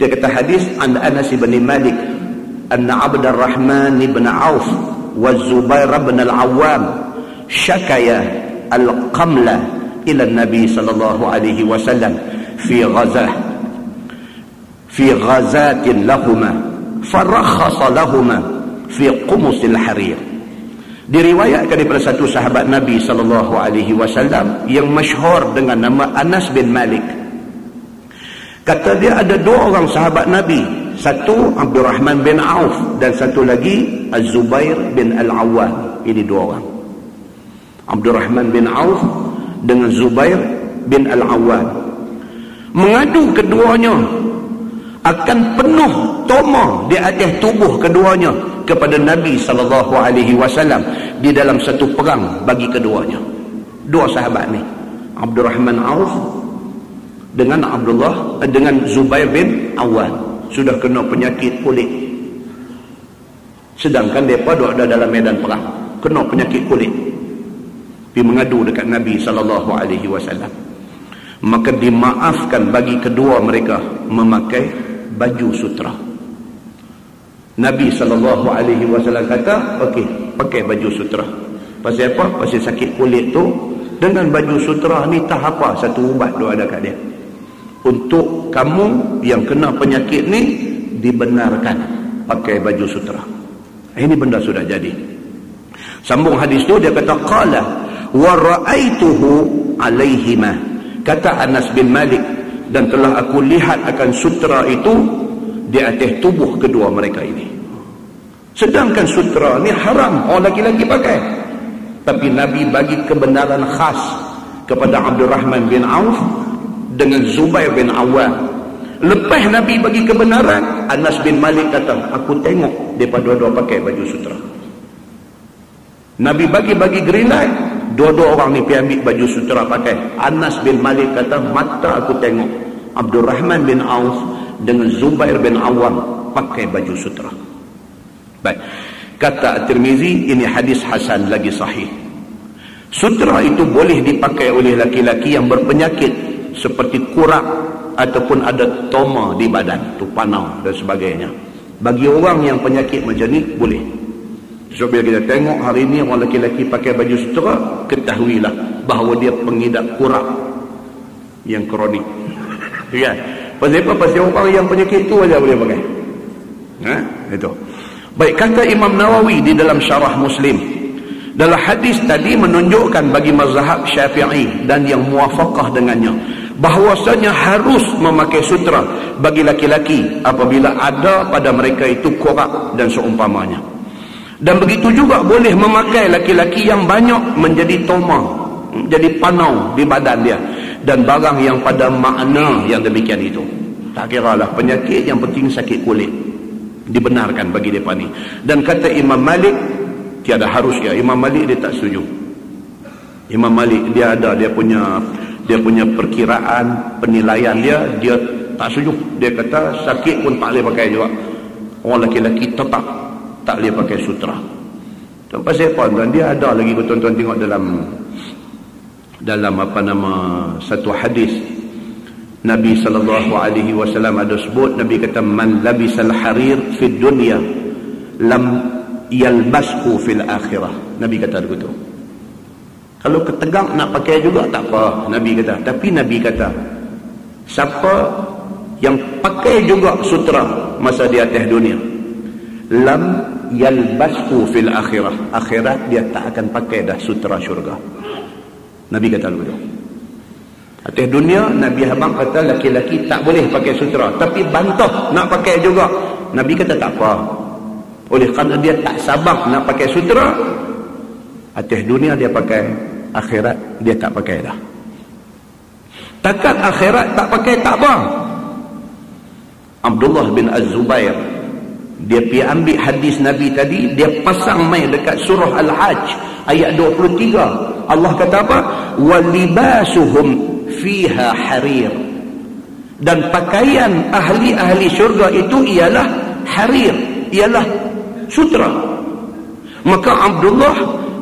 Dia kata hadis an Anas bin Malik anna Abdurrahman bin Auf wa Zubair bin Al-Awwam syakaya al-qamla ila Nabi sallallahu alaihi wasallam fi ghazatin lahuma farakhasa lahuma fi qumusil harir. Diriwayatkan daripada satu sahabat Nabi sallallahu alaihi wasallam yang masyhur dengan nama Anas bin Malik. Kata dia ada dua orang sahabat Nabi, satu Abdurrahman bin Auf dan satu lagi Az-Zubair bin Al-Awwam. Ini dua orang, Abdurrahman bin Auf dengan Zubair bin Al-Awwam. Mengadu keduanya akan penuh toma di atas tubuh keduanya kepada Nabi sallallahu alaihi wasallam di dalam satu perang bagi keduanya. Dua sahabat ni, Abdurrahman Auf dengan Zubair bin Awwam, sudah kena penyakit kulit. Sedangkan mereka ada dalam medan perang, kena penyakit kulit. Pergi mengadu dekat Nabi sallallahu alaihi wasallam. Maka dimaafkan bagi kedua mereka memakai baju sutera. Nabi sallallahu alaihi wasallam kata, okey, pakai baju sutera. Pasal apa? Pasal sakit kulit tu, dengan baju sutera ni tak apa, satu ubat tu ada kat dia. Untuk kamu yang kena penyakit ni dibenarkan pakai baju sutera. Ini benda sudah jadi. Sambung hadis tu dia kata qala wa ra'aituhu alaihima. Kata Anas bin Malik, dan telah aku lihat akan sutera itu di atas tubuh kedua mereka ini. Sedangkan sutera ni haram orang lelaki-lelaki pakai, tapi Nabi bagi kebenaran khas kepada Abdurrahman bin Auf dengan Zubair bin Awwam. Lepas Nabi bagi kebenaran, Anas bin Malik kata, aku tengok mereka dua-dua pakai baju sutera. Nabi bagi green light, dua-dua orang ni pergi ambil baju sutera pakai. Anas bin Malik kata, mata aku tengok Abdurrahman bin Auf dengan Zubair bin Awwam pakai baju sutera. Baik, kata At-Tirmizi, ini hadis hasan lagi sahih. Sutera itu boleh dipakai oleh laki-laki yang berpenyakit seperti kurak ataupun ada toma di badan, tu panau dan sebagainya. Bagi orang yang penyakit macam ni boleh. So bila kita tengok hari ni orang lelaki pakai baju sutera, ketahuilah bahawa dia pengidap kurak yang kronik. Ya. Pasal apa? Pasal orang yang penyakit tu aja boleh pakai. Itu. Baik, kata Imam Nawawi di dalam Syarah Muslim, dalam hadis tadi menunjukkan bagi mazhab Syafi'i dan yang muwafaqah dengannya bahwasanya harus memakai sutera bagi laki-laki apabila ada pada mereka itu kurak dan seumpamanya. Dan begitu juga boleh memakai laki-laki yang banyak menjadi toma, jadi panau di badan dia, dan barang yang pada makna yang demikian itu. Tak kiralah penyakit, yang penting sakit kulit, dibenarkan bagi mereka ni. Dan kata Imam Malik, tiada harus ya. Imam Malik dia tak setuju. Imam Malik dia ada dia punya perkiraan, penilaian dia tak setuju. Dia kata sakit pun tak boleh pakai juga. Orang lelaki tetap tak boleh pakai sutera. Pasal apa? Dan dia ada lagi, tuan-tuan tengok dalam satu hadis Nabi sallallahu alaihi wasallam ada sebut, Nabi kata man labisal harir fid dunya lam yalbashu fil akhirah. Nabi kata begitu. Kalau ketegang nak pakai juga tak apa, Nabi kata. Tapi Nabi kata, siapa yang pakai juga sutera masa di atas dunia, lam yalbashu fil akhirah. Akhirat dia tak akan pakai dah sutera syurga. Nabi kata begitu. Atas dunia, Nabi abang kata laki-laki tak boleh pakai sutera, tapi bantah nak pakai juga. Nabi kata tak apa. Oleh kerana dia tak sabar nak pakai sutera, atas dunia dia pakai, akhirat dia tak pakai dah. Takat akhirat tak pakai tak apa. Abdullah bin Az-Zubair, dia pergi ambil hadis Nabi tadi, dia pasang mai dekat surah Al-Hajj ayat 23. Allah kata apa? Walibasuhum fiha harir. Dan pakaian ahli-ahli syurga itu ialah harir, ialah sutera. Maka Abdullah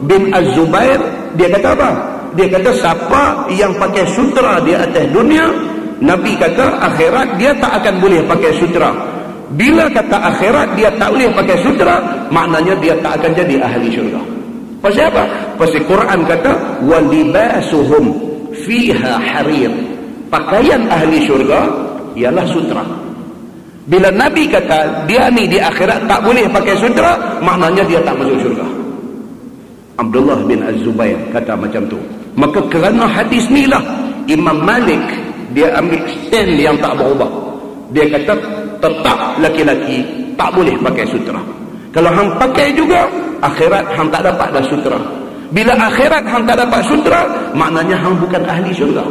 bin Az-Zubair dia kata apa? Dia kata siapa yang pakai sutera di atas dunia, Nabi kata akhirat dia tak akan boleh pakai sutera. Bila kata akhirat dia tak boleh pakai sutera, maknanya dia tak akan jadi ahli syurga. Pasal apa? Pasal Quran kata walibasuhum fiha harir. Pakaian ahli syurga ialah sutera. Bila Nabi kata dia ni di akhirat tak boleh pakai sutera, maknanya dia tak masuk syurga. Abdullah bin Az-Zubair kata macam tu. Maka kerana hadis ni lah Imam Malik dia ambil stand yang tak berubah. Dia kata tetap laki-laki tak boleh pakai sutera. Kalau hang pakai juga, akhirat hang tak dapat dah sutera. Bila akhirat hang tak dapat sutera, maknanya hang bukan ahli syurga.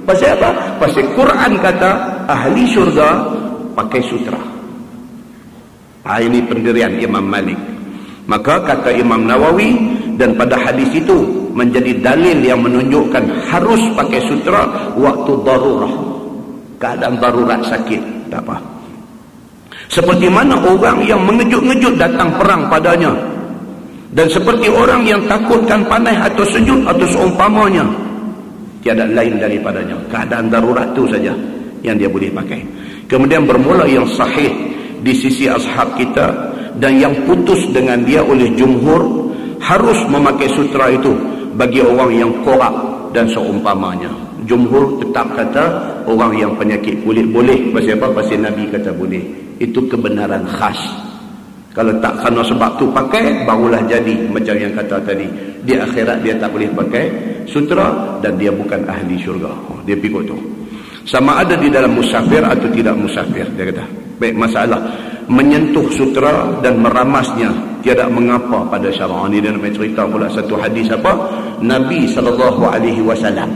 Pasal apa? Pasal Quran kata ahli syurga pakai sutera. Ini pendirian Imam Malik. Maka kata Imam Nawawi, dan pada hadis itu menjadi dalil yang menunjukkan harus pakai sutera waktu darurah, keadaan darurat sakit, tak apa. Seperti mana orang yang mengejut-ngejut datang perang padanya, dan seperti orang yang takutkan panas atau sejuk atau seumpamanya, tiada lain daripadanya. Keadaan darurat itu saja yang dia boleh pakai. Kemudian bermula yang sahih di sisi ashab kita dan yang putus dengan dia oleh jumhur, harus memakai sutera itu bagi orang yang korak dan seumpamanya. Jumhur tetap kata orang yang penyakit kulit boleh. Pasal apa? Pasal Nabi kata boleh. Itu kebenaran khas. Kalau tak kerana sebab tu pakai, barulah jadi macam yang kata tadi, di akhirat dia tak boleh pakai sutera dan dia bukan ahli syurga. Dia pikir tu. Sama ada di dalam musafir atau tidak musafir, dia kata. Baik, masalah menyentuh sutera dan meramasnya tiada mengapa pada syarah. Ini dia nak cerita pula satu hadis apa? Nabi SAW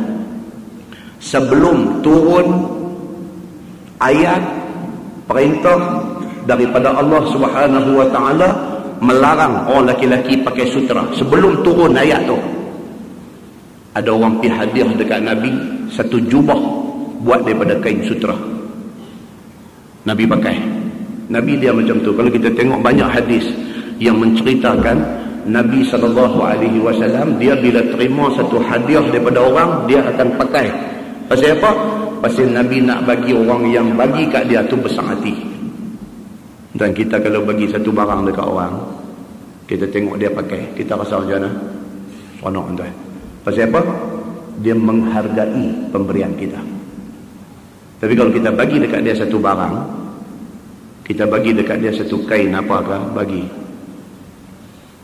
sebelum turun ayat perintah daripada Allah Subhanahu wa taala melarang orang lelaki pakai sutera, sebelum turun ayat tu, ada orang pergi hadiah dekat Nabi satu jubah buat daripada kain sutera. Nabi pakai. Nabi dia macam tu. Kalau kita tengok banyak hadis yang menceritakan Nabi SAW, dia bila terima satu hadiah daripada orang, dia akan pakai. Pasal apa? Pasal Nabi nak bagi orang yang bagi kat dia tu besar hati. Dan kita kalau bagi satu barang dekat orang, kita tengok dia pakai, kita rasa macam mana? Seronok tuan. Pasal apa? Dia menghargai pemberian kita. Tapi kalau kita bagi dekat dia satu barang, kita bagi dekat dia satu kain apakah, bagi.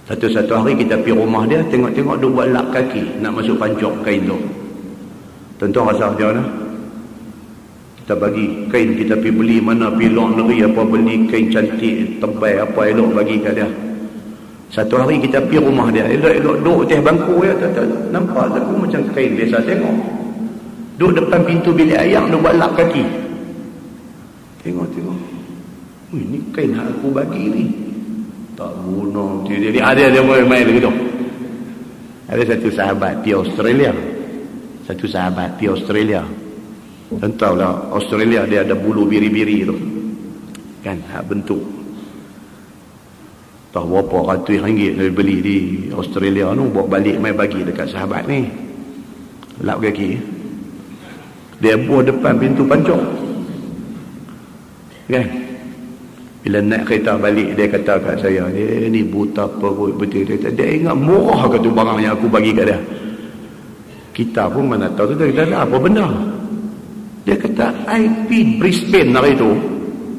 Satu-satu hari kita pergi rumah dia, tengok-tengok dia buat lap kaki nak masuk pancok kain tu. Tentu rasa macam mana? Kita bagi kain, kita pergi beli mana, pergi luar negeri apa, beli kain cantik, tebal apa elok bagi kat dia. Satu hari kita pergi rumah dia, elok-elok duduk atas bangku ya, nampak aku macam kain biasa tengok. Duduk depan pintu bilik ayam, dia buat lap kaki. Tengok-tengok. Ini kain yang aku bagi ni tak guna. Jadi ada main begitu. Ada satu sahabat di Australia. Tahulah Australia dia ada bulu biri-biri tu. Kan, hak bentuk. Tahu berapa ratus ringgit dia beli di Australia tu, bawa balik mai bagi dekat sahabat ni. Lap kaki. Dia buat depan pintu pancok. Kan? Bila naik kereta balik, dia kata kat saya, dia ni buta perut betul. Dia ingat murah ke tu barang yang aku bagi kat dia. Kita pun mana tahu tu, dia kata apa benda. Dia kata IP Brisbane hari tu.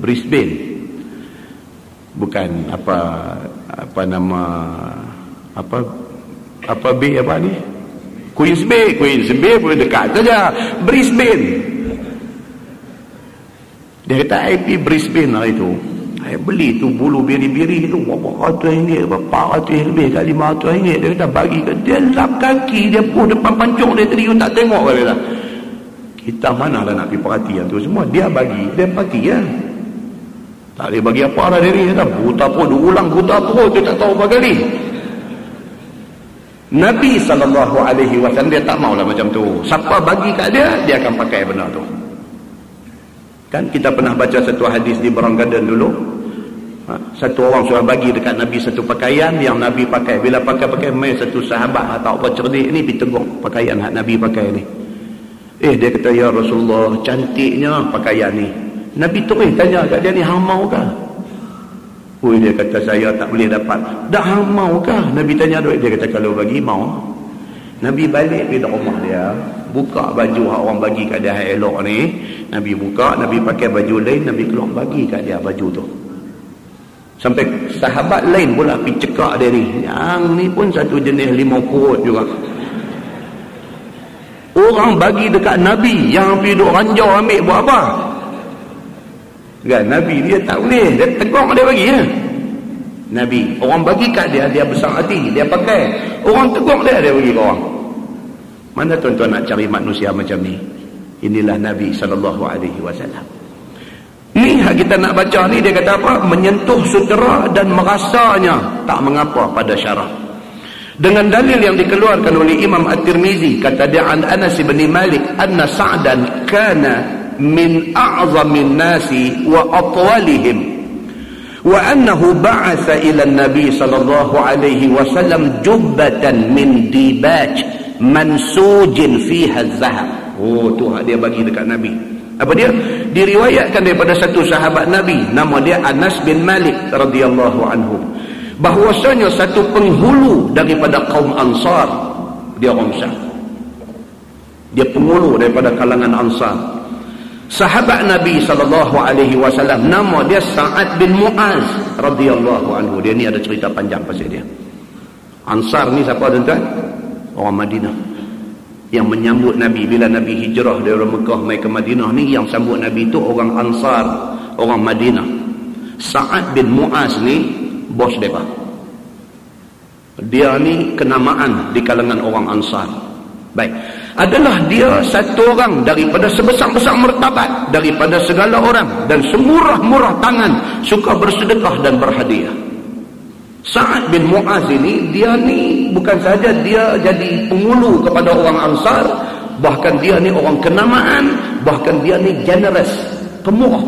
Brisbane. Bukan apa nama, apa bay apa ni? Queens Bay pun dekat saja. Brisbane. Dia kata IP Brisbane hari tu. Saya beli tu bulu biri-biri tu berapa ratus ringgit, berapa ratus lebih kali 500 ringgit. Dia kata bagi ke dia, lap kaki dia pun depan pancung dia tadi, you tak tengok ke dia. Kita mana lah nak pergi perhatian tu semua. Dia bagi, dia pergi ya. Tak boleh bagi apa lah diri. Dia buta pun, dia ulang buta pun, dia tak tahu berapa kali. Nabi SAW dia tak maulah macam tu. Siapa bagi kat dia, dia akan pakai benda tu. Kan kita pernah baca satu hadis di Barang Garden dulu. Satu orang sudah bagi dekat Nabi satu pakaian yang Nabi pakai. Bila pakai-pakai, main satu sahabat atau apa cerdik ni pergi tegur pakaian hak Nabi pakai ni. Dia kata, ya Rasulullah, cantiknya pakaian ni. Nabi terus tanya kat dia ni, hang maukah? Dia kata, saya tak boleh dapat. Dah hang maukah? Nabi tanya dia kata, kalau bagi mau. Nabi balik pergi rumah dia, buka baju yang orang bagi kat dia yang elok ni. Nabi buka, Nabi pakai baju lain, Nabi keluar bagi kat dia baju tu. Sampai sahabat lain pula pergi cekak dia ni, yang ni pun satu jenis limau kurut juga. Orang bagi dekat Nabi, yang pergi duk ranjau ambil buat apa? Kan, Nabi dia tak boleh, dia tegur dia bagi ya. Nabi, orang bagi kat dia, dia besar hati, dia pakai. Orang tegur dia bagi ke orang. Mana tuan-tuan nak cari manusia macam ni? Inilah Nabi SAW. Ni yang kita nak baca ni, dia kata apa? Menyentuh sutera dan merasanya tak mengapa pada syarah. Dengan dalil yang dikeluarkan oleh Imam At-Tirmizi, kata dia an Anas bin Malik anna Sa'dan kana min a'zamin nasi wa atwalihim wa annahu ba'atha ila an-nabi sallallahu alaihi wasallam jubbatan min dibaj mansujin fiha az-zahab. Tu dia bagi dekat Nabi. Apa dia? Diriwayatkan daripada satu sahabat Nabi, nama dia Anas bin Malik radhiyallahu anhu, bahwasanya satu penghulu daripada kaum Ansar, dia orang Syam, dia penghulu daripada kalangan Ansar, sahabat Nabi SAW, nama dia Sa'ad bin Mu'az radhiyallahu anhu. Dia ni ada cerita panjang pasal dia. Ansar ni siapa tuan-tuan? Orang Madinah yang menyambut Nabi bila Nabi hijrah dari Mekah mai ke Madinah ni. Yang sambut Nabi tu orang Ansar, orang Madinah. Sa'ad bin Mu'az ni bos mereka. Dia ni kenamaan di kalangan orang Ansar. Baik, adalah dia satu orang daripada sebesar-besar martabat daripada segala orang, dan semurah-murah tangan, suka bersedekah dan berhadiah. Sa'ad bin Mu'az ini, dia ni bukan saja dia jadi penghulu kepada orang Ansar, bahkan dia ni orang kenamaan, bahkan dia ni generous, pemurah.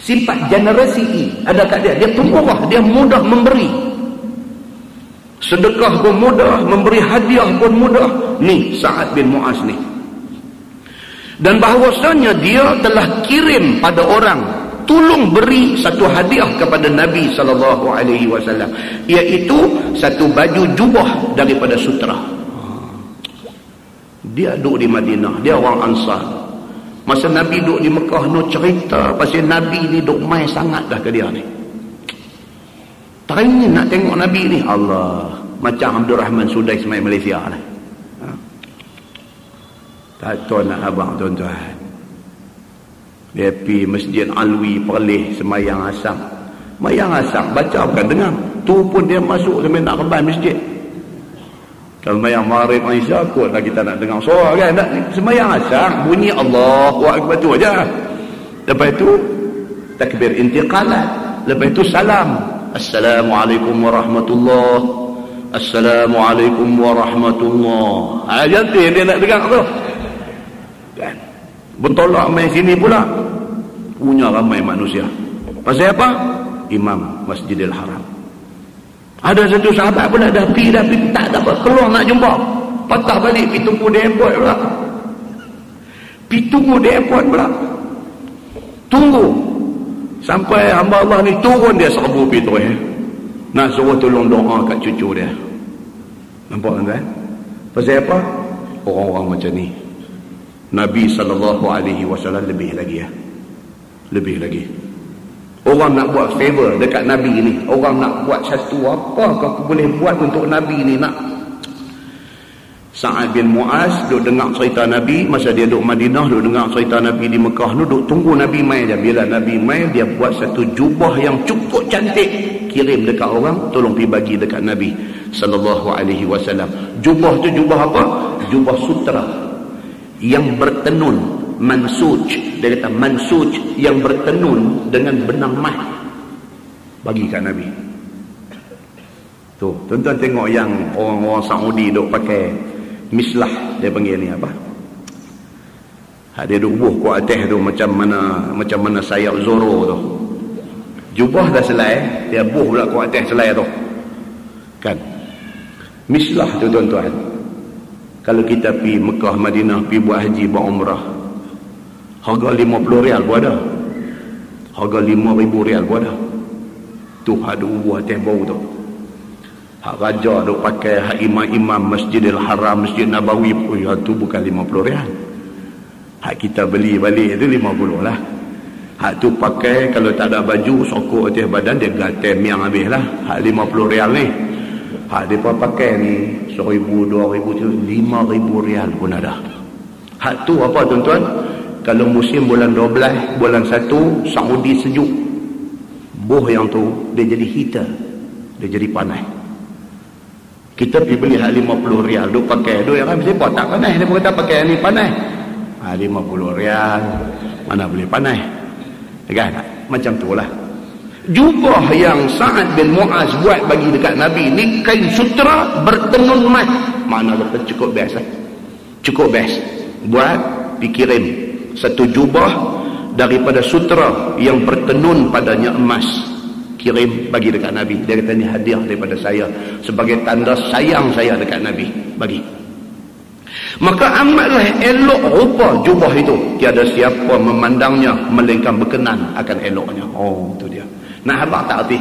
Sifat generosity ada kat dia. Dia pemurah, dia mudah memberi. Sedekah pun mudah, memberi hadiah pun mudah. Ni Sa'ad bin Mu'az ni. Dan bahawasanya dia telah kirim pada orang, tolong beri satu hadiah kepada Nabi SAW, iaitu satu baju jubah daripada sutera. Dia duduk di Madinah, dia orang Ansar. Masa Nabi duduk di Mekah no, cerita pasal Nabi ni duduk mai sangat dah ke dia ni. Teringin nak tengok Nabi ni. Allah, macam Abdul Rahman Sudais mai Malaysia ni. Tak tahu nak abang tuan-tuan. Dia pergi Masjid Alwi Perlis semayang asam. Semayang asam, baca bukan dengar. Tu pun dia masuk sampai nak reban masjid. Kalau semayang Maghrib Aisyah, kot lah kita nak dengar suara kan. Semayang asam, bunyi Allahu Akbar tu aja. Lepas itu takbir intiqalat. Lepas itu salam. Assalamualaikum warahmatullahi. Assalamualaikum warahmatullahi. Jangan dia nak dengar tu. Kan? Bertolak main sini pula, punya ramai manusia. Pasal apa? Imam Masjidil Haram. Ada satu sahabat pula dah pergi tak dapat keluar nak jumpa. Patah balik pergi tunggu di airport pula. Pergi tunggu di airport pula. Tunggu sampai hamba Allah ni turun, dia serbu pergi terus. Nak suruh tolong doa kat cucu dia. Nampak kan? Pasal apa? Orang-orang macam ni Nabi SAW lebih lagi ya. Lebih lagi. Orang nak buat favor dekat Nabi ni, orang nak buat satu apa kau boleh buat untuk Nabi ni nak. Sa'ad bin Mu'az duk dengar cerita Nabi masa dia duk Madinah, duk dengar cerita Nabi di Mekah ni, duk tunggu Nabi mai dia. Bila Nabi mai, dia buat satu jubah yang cukup cantik, kirim dekat orang, tolong pergi bagi dekat Nabi SAW. Jubah tu jubah apa? Jubah sutera yang bertenun, mansuj. Dia kata mansuj yang bertenun dengan benang emas, bagi kat Nabi. Tu, tuan-tuan tengok yang orang-orang Saudi duk pakai mislah, dia panggil ni apa? Dia duk buh kuat atas tu macam mana sayap Zorro tu. Jubah dah selai, dia buh pula kuat atas selai tu. Kan? Mislah tu tuan-tuan. Kalau kita pergi Mekah, Madinah, pergi buat haji, buat umrah, harga 50 rial pun ada, harga 5,000 rial pun ada. Tu ada buah teh bau tu. Hak raja duk pakai, hak imam-imam Masjidil Haram, Masjid Nabawi, tu bukan 50 rial. Hak kita beli balik tu 50 lah. Hak tu pakai, kalau tak ada baju, sokok atas badan, dia gatem yang habis lah. Hak 50 rial ni. Hak dia pakai ni 1,000, 2,000, 5,000 rial pun ada. Hak tu apa tuan-tuan? Kalau musim bulan 12, bulan 1, Saudi sejuk, boh yang tu dia jadi heater, dia jadi panas. Kita pergi beli hak 50 rial, duk pakai, duk yang mesti tak panas, dia kata pakai ni panas. 50 rial mana boleh panas, kan? Macam tu lah. Jubah yang Sa'ad bin Mu'az buat bagi dekat Nabi ni kain sutera bertenun emas. Mana kata cukup best lah. Cukup best. Buat dikirim satu jubah daripada sutera yang bertenun padanya emas, kirim bagi dekat Nabi. Dia kata ni hadiah daripada saya sebagai tanda sayang saya dekat Nabi, bagi. Maka amatlah elok rupa jubah itu, tiada siapa memandangnya melainkan berkenan akan eloknya. Oh, tu dia. Nak habaq tak erti.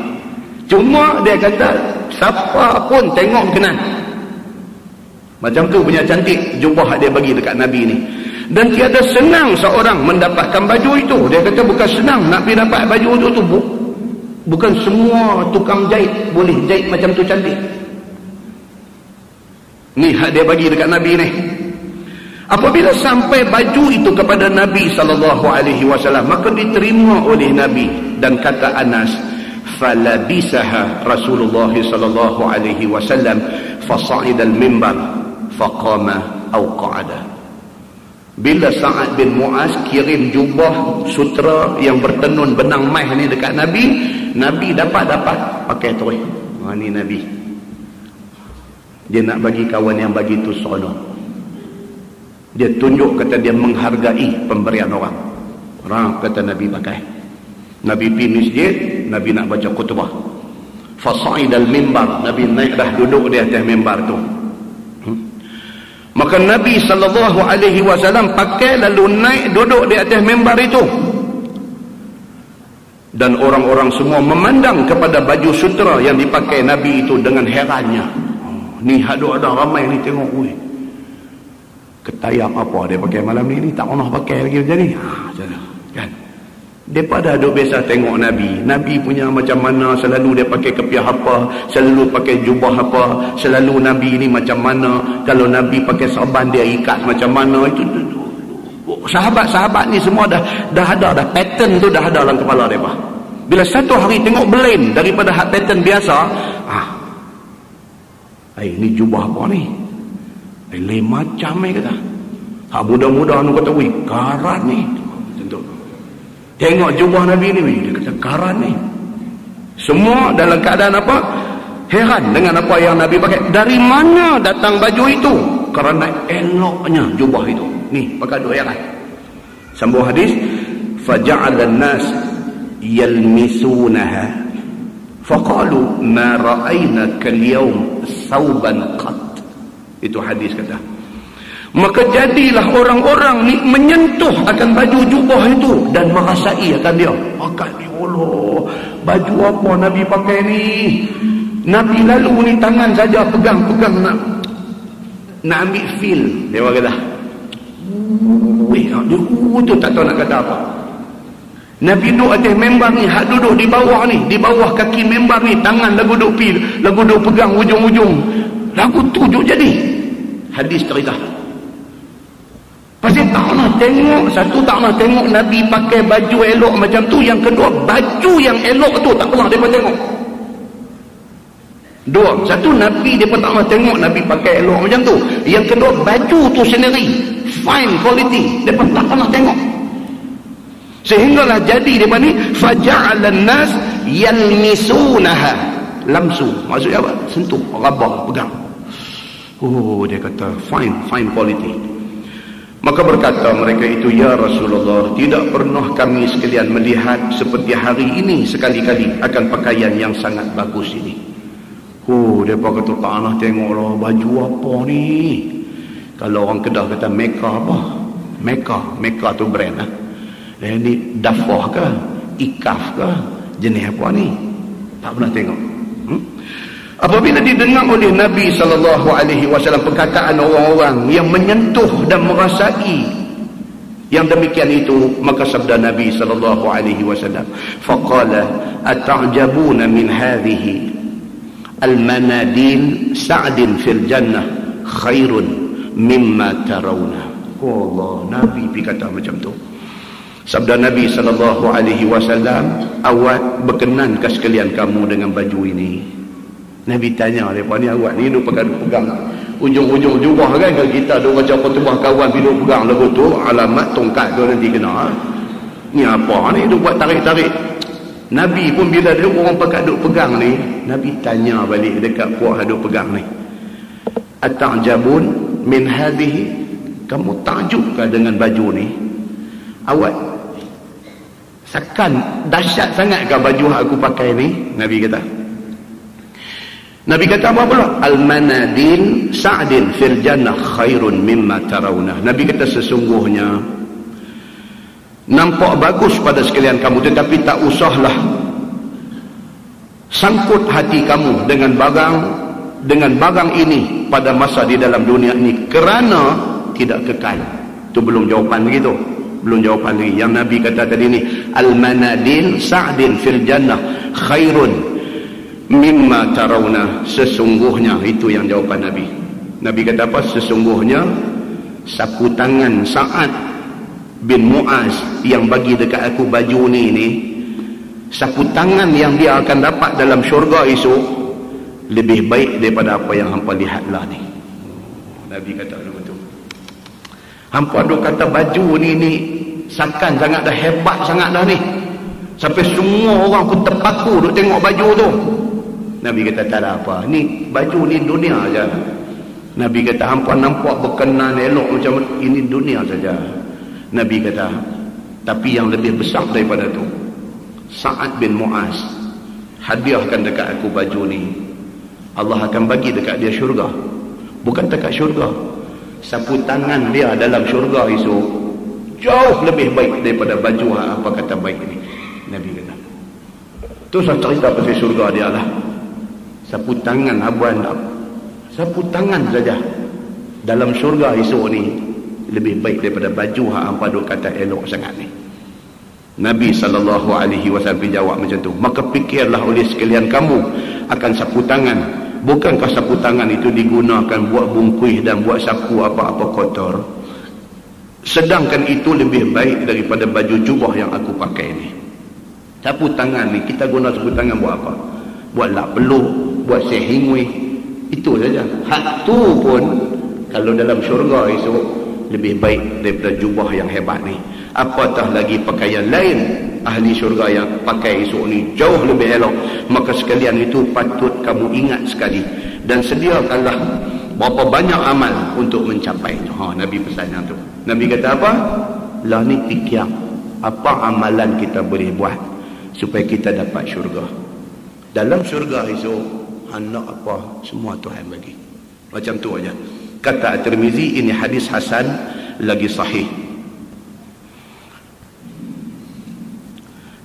Cuma dia kata siapa pun tengok berkenan. Macam tu punya cantik jubah dia bagi dekat Nabi ni. Dan tiada senang seorang mendapatkan baju itu. Dia kata bukan senang nak pergi dapat baju itu tu. Bukan semua tukang jahit boleh jahit macam tu cantik. Ni hak dia bagi dekat Nabi ni. Apabila sampai baju itu kepada Nabi SAW, maka diterima oleh Nabi. Dan kata Anas, falabisaha Rasulullah SAW fasa'idal mimbar faqama aw qa'ada. Bila Sa'ad bin Mu'az kirim jubah sutera yang bertenun benang emas ni dekat Nabi, Nabi dapat pakai terus. Ni Nabi, dia nak bagi kawan yang bagi tu sono. Dia tunjuk, kata dia menghargai pemberian orang. Kata Nabi pakai. Nabi pergi masjid, Nabi nak baca khutbah. Fasa'idal mimbar, Nabi naik dah duduk di atas mimbar tu. Maka Nabi SAW pakai lalu naik duduk di atas mimbar itu. Dan orang-orang semua memandang kepada baju sutera yang dipakai Nabi itu dengan herannya. Ni ada ramai ni tengok, ketayang apa dia pakai malam ni tak pernah pakai lagi macam ni. Kan? Mereka dah duk biasa tengok Nabi. Nabi punya macam mana, selalu dia pakai kepiah apa, selalu pakai jubah apa, selalu Nabi ni macam mana, kalau Nabi pakai sarban dia ikat macam mana. Itu sahabat-sahabat ni semua dah ada dah, pattern tu dah ada dalam kepala mereka. Bila satu hari tengok blend daripada hak pattern biasa, ni jubah apa ni? Lain macam ni kata. Hak muda-muda ni kata, karat ni. Tentu. Tengok jubah Nabi ni, dia kata karat ni. Semua dalam keadaan apa? Heran dengan apa yang Nabi pakai. Dari mana datang baju itu? Kerana eloknya jubah itu. Ni, pakai dua heran. Sambung hadis, faja'ala an-nas yalmisunaha faqalu ma ra'ayna kal-yawm thawban qat. Itu hadis kata. Maka jadilah orang-orang ni menyentuh akan baju jubah itu dan merasai akan dia. Pakai ni, Allah, baju apa Nabi pakai ni? Nabi lalu ni tangan saja pegang-pegang nak ambil feel. Dia kata, tu tak tahu nak kata apa. Nabi duduk atas membar ni, hak duduk di bawah ni, di bawah kaki membar ni, tangan lagu duduk pegang ujung-ujung. Lagu tujuk jadi. Hadis cerita. Pasal tak nak tengok, satu tak nak tengok Nabi pakai baju elok macam tu. Yang kedua, baju yang elok tu tak pernah mereka tengok. Dua, satu Nabi mereka tak nak tengok Nabi pakai elok macam tu. Yang kedua, baju tu sendiri fine quality, mereka tak pernah tengok. Sehinggalah jadi mereka ni faja'alan nas yalmisunaha. Lamsu, maksudnya apa? Sentuh, rabah, pegang. Dia kata fine quality. Maka berkata mereka itu, ya Rasulullah, tidak pernah kami sekalian melihat seperti hari ini sekali-kali akan pakaian yang sangat bagus ini. Mereka kata, tak nak tengoklah baju apa ni. Kalau orang Kedah kata Mecca apa? Mecca tu brand lah. Ini Dafah ke? Ikaf ke? Jenis apa ni? Tak pernah tengok. Apabila didengar oleh Nabi SAW perkataan orang-orang yang menyentuh dan merasai yang demikian itu, maka sabda Nabi SAW, faqala ata'jabuna min hadhihi al-manadin sa'din fil jannah khairun mimma tarawna. Allah, Nabi berkata macam tu. Sabda Nabi SAW, awak berkenankah sekalian kamu dengan baju ini? Nabi tanya mereka ni, awak ni duk pegang ujung-ujung jubah kan? Kalau kita duk macam khutbah kawan duk pegang lagu tu, alamat tongkat tu nanti kena. Ni apa ni duk buat tarik-tarik? Nabi pun bila dia orang pakat duk pegang ni, Nabi tanya balik dekat puak duk pegang ni, ata'jabun min hadhihi, kamu takjubkah dengan baju ni? Awak sakan dahsyat sangatkah baju aku pakai ni? Nabi kata apa pula? Al-manadin sa'din fil jannah khairun mimma tarawna. Nabi kata sesungguhnya nampak bagus pada sekalian kamu, tetapi tak usahlah sangkut hati kamu dengan barang ini pada masa di dalam dunia ini, kerana tidak kekal. Itu belum jawapan lagi tu. Belum jawapan lagi. Yang Nabi kata tadi ni, al-manadin sa'din fil jannah khairun mimma tarawna. Sesungguhnya, itu yang jawapan Nabi. Nabi kata apa? Sesungguhnya sapu tangan Sa'ad bin Mu'az yang bagi dekat aku baju ni, sapu tangan yang dia akan dapat dalam syurga esok lebih baik daripada apa yang hampa lihatlah ni. Nabi kata begitu. Hampa duk kata baju ni sakan sangat dah, hebat sangat dah ni, sampai semua orang pun terpaku duk tengok baju tu. Nabi kata tak ada apa, ni baju ni dunia saja. Nabi kata hampa nampak berkenan elok macam ini dunia saja. Nabi kata tapi yang lebih besar daripada tu, Sa'ad bin Mu'az hadiahkan dekat aku baju ni, Allah akan bagi dekat dia syurga. Bukan dekat syurga, sapu tangan dia dalam syurga esok jauh lebih baik daripada baju apa kata baik ni. Nabi kata tu saya cerita pasal syurga dia lah. Sapu tangan abuan, sapu tangan saja dalam syurga esok ni lebih baik daripada baju apa duk kata elok sangat ni. Nabi SAW jawab macam tu. Maka fikirlah oleh sekalian kamu akan sapu tangan. Bukankah sapu tangan itu digunakan buat bungkuih dan buat sapu apa-apa kotor? Sedangkan itu lebih baik daripada baju jubah yang aku pakai ni. Sapu tangan ni, kita guna sapu tangan buat apa? Buat lap peluk, buat sehingui, itu saja. Hak tu pun kalau dalam syurga esok lebih baik daripada jubah yang hebat ni. Apatah lagi pakaian lain ahli syurga yang pakai esok ni jauh lebih elok. Maka sekalian itu patut kamu ingat sekali dan sediakanlah berapa banyak amal untuk mencapainya. Nabi pesan yang tu. Nabi kata apa? Lah ni fikir apa amalan kita boleh buat supaya kita dapat syurga. Dalam syurga esok anak apa semua Tuhan bagi. Macam tu aja. Kata At-Tirmizi, ini hadis hasan lagi sahih.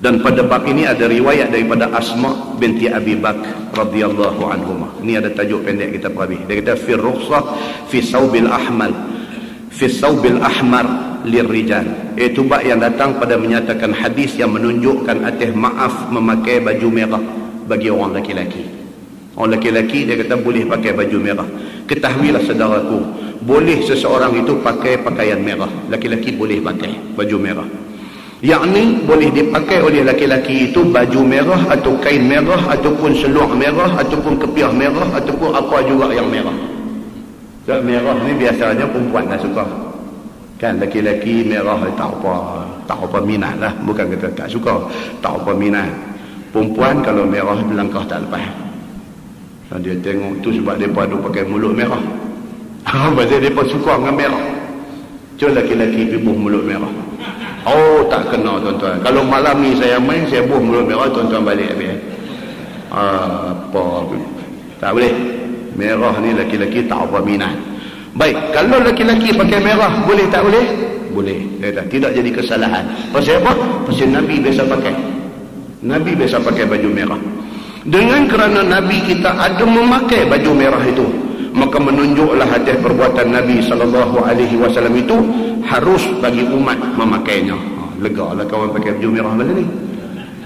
Dan pada bab ini ada riwayat daripada Asma binti Abi Bakr radhiyallahu anhumah. Ini ada tajuk pendek kita perhati. Dia kata fi rukhsah fi saubil ahmar fi saubil ahmar lirrijal. Itu bab yang datang pada menyatakan hadis yang menunjukkan atas maaf memakai baju merah bagi orang lelaki-lelaki. Orang lelaki-lelaki dia kata boleh pakai baju merah. Ketahuilah saudaraku, boleh seseorang itu pakai pakaian merah. Lelaki-lelaki boleh pakai baju merah. Yakni boleh dipakai oleh laki-laki itu baju merah atau kain merah ataupun seluar merah ataupun kepiah merah ataupun apa juga yang merah. Sebab merah ni biasanya perempuan dah suka. Kan laki-laki merah tak apa minat lah. Bukan kata tak suka, tak apa minat. Perempuan kalau merah langkah tak lepas. So, dia tengok tu sebab mereka ada pakai mulut merah. Pasal mereka suka dengan merah. Cuma laki-laki buh mulut merah. Oh tak kena tuan-tuan. Kalau malam ni saya main, saya buh mulut merah, tuan-tuan balik habis. Apa tak boleh. Merah ni laki-laki tak apa minat. Baik, kalau laki-laki pakai merah boleh tak boleh? Boleh. Dia kata tidak jadi kesalahan. Pasal apa? Pasal Nabi biasa pakai. Nabi biasa pakai baju merah. Dengan kerana Nabi kita ada memakai baju merah itu, maka menunjuklah atas perbuatan Nabi SAW itu harus bagi umat memakainya. Lega lah kawan pakai baju merah macam ni.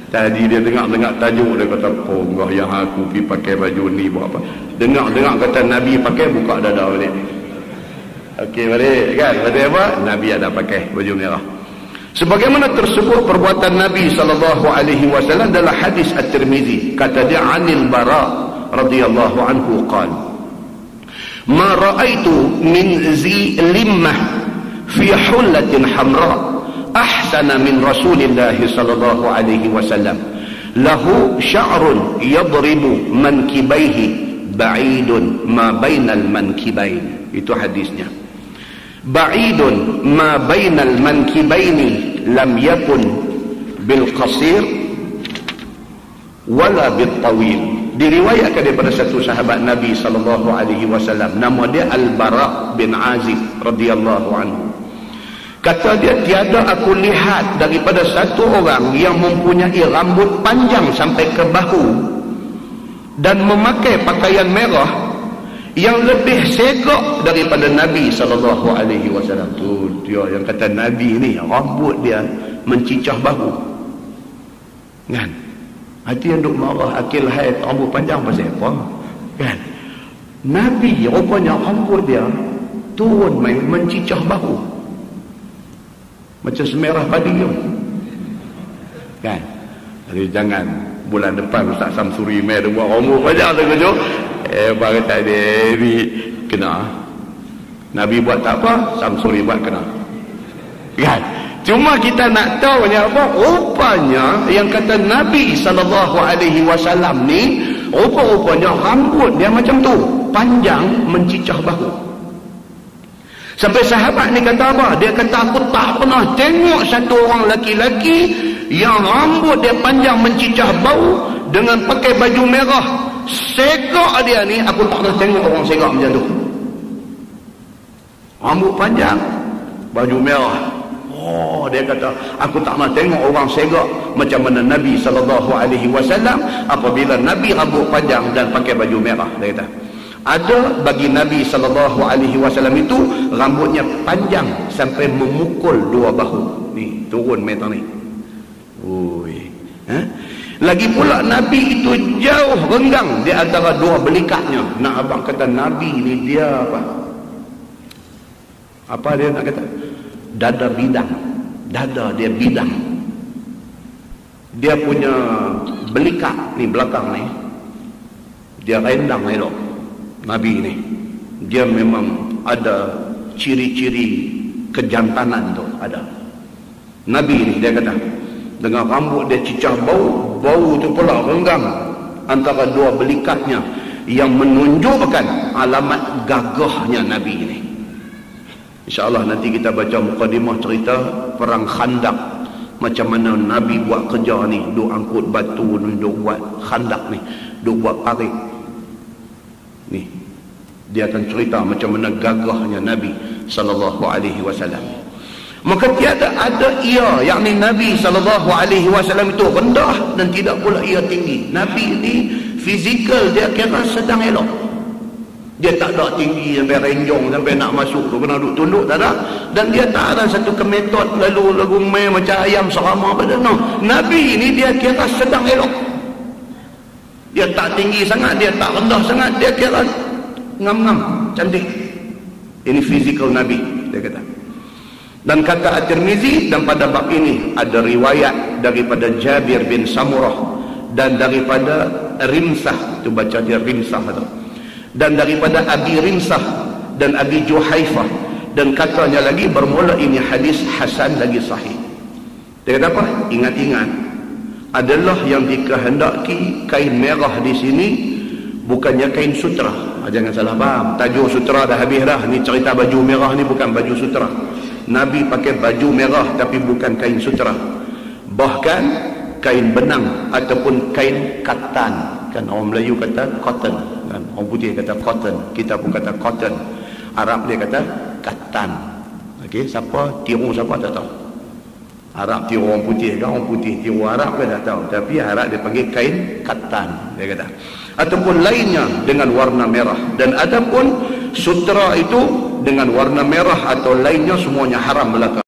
Tadi dia dengar tajuk, dia kata, "Oh, yang aku pergi pakai baju ni buat apa?" Dengar kata Nabi pakai, buka dada balik. Okey balik kan? Kata apa? Nabi ada pakai baju merah. Sebagaimana tersebut perbuatan Nabi SAW dalam hadis At-Tirmizi. Kata dia, "Anil Bara radhiyallahu anhu qala, ma ra'aitu min zi limmah fi hullatin hamra ahsana min Rasulillah sallallahu alaihi wasallam lahu sya'run yadribu mankibaihi ba'idun ma bainal mankibain." Itu hadisnya. Ba'idun ma bainal mankibaini lam yakun bil qasir wala bil tawil. Diriwayatkan daripada satu sahabat Nabi sallallahu alaihi wasallam, nama dia Al-Bara bin Azib radhiyallahu anhu. Kata dia, tiada aku lihat daripada satu orang yang mempunyai rambut panjang sampai ke bahu dan memakai pakaian merah yang lebih segak daripada Nabi sallallahu alaihi wasallam. Tu dia yang kata Nabi ni rambut dia mencicah bahu. Kan? Hati yang duk marah akil hai rambut panjang pasal apa? Kan? Nabi rupanya rambut dia turun main mencicah bahu. Macam semerah padi tu. Kan? Jadi jangan bulan depan Ustaz Samsuri mai dia buat rambut panjang tu kerja. Baru tak ada ni kena. Nabi buat tak apa, Samsuri buat kena. Kan? Cuma kita nak tahu ni apa? Rupanya yang kata Nabi SAW ni, rupa-rupanya rambut dia macam tu, panjang mencicah bahu. Sampai sahabat ni kata apa? Dia kata, aku tak pernah tengok satu orang laki-laki yang rambut dia panjang mencicah bau dengan pakai baju merah. Segak dia ni, aku tak pernah tengok orang segak macam tu. Rambut panjang, baju merah. Oh, dia kata, aku tak pernah tengok orang segak macam mana Nabi SAW apabila Nabi rambut panjang dan pakai baju merah. Dia kata, ada bagi Nabi SAW itu rambutnya panjang sampai memukul dua bahu. Ni, turun meter ni. Ui. Lagi pula Nabi itu jauh renggang di antara dua belikatnya. Nak abang kata Nabi ni dia apa? Apa dia nak kata? Dada bidang. Dada dia bidang. Dia punya belikat ni belakang ni, dia rendang elok. Nabi ni dia memang ada ciri-ciri kejantanan tu ada. Nabi ni dia kata dengan rambut dia cicah bau, bau tu pula renggang antara dua belikatnya yang menunjukkan alamat gagahnya Nabi ni. InsyaAllah nanti kita baca mukadimah cerita perang Khandak, macam mana Nabi buat kerja ni, duk angkut batu ni, duk buat khandak ni, duk buat parit ni. Dia akan cerita macam mana gagahnya Nabi SAW. Maka tiada ada ia, yakni Nabi SAW itu rendah dan tidak pula ia tinggi. Nabi ni fizikal dia kira sedang elok. Dia tak ada tinggi sampai renjong sampai nak masuk tu kena duduk tunduk, tak ada. Dan dia tak ada satu kemetod lalu main macam ayam serama pada no. Nabi ni dia kira sedang elok. Dia tak tinggi sangat, dia tak rendah sangat, dia kira ngam-ngam, cantik. Ini fizikal Nabi, dia kata. Dan kata At-Tirmizi, dan pada bab ini ada riwayat daripada Jabir bin Samurah dan daripada Rimsah, tu baca dia Rimsah tu, dan daripada Abi Rimsah dan Abi Juhaifah, dan katanya lagi bermula ini hadis hasan lagi sahih. Dia kata apa? Ingat-ingat, adalah yang dikehendaki kain merah di sini bukannya kain sutra. Jangan salah faham, tajuk sutra dah habis dah. Ni cerita baju merah ni bukan baju sutra. Nabi pakai baju merah tapi bukan kain sutra, bahkan kain benang ataupun kain katan. Kan orang Melayu kata cotton, kan? Orang putih kata cotton, kita pun kata cotton. Arab dia kata katan. Okey, siapa tiru siapa tak tahu. Arab tiru orang putih ke, orang putih tiru Arab ke tak tahu. Tapi Arab dia panggil kain katan, dia kata. Ataupun lainnya dengan warna merah. Dan adapun sutera itu dengan warna merah atau lainnya semuanya haram belaka.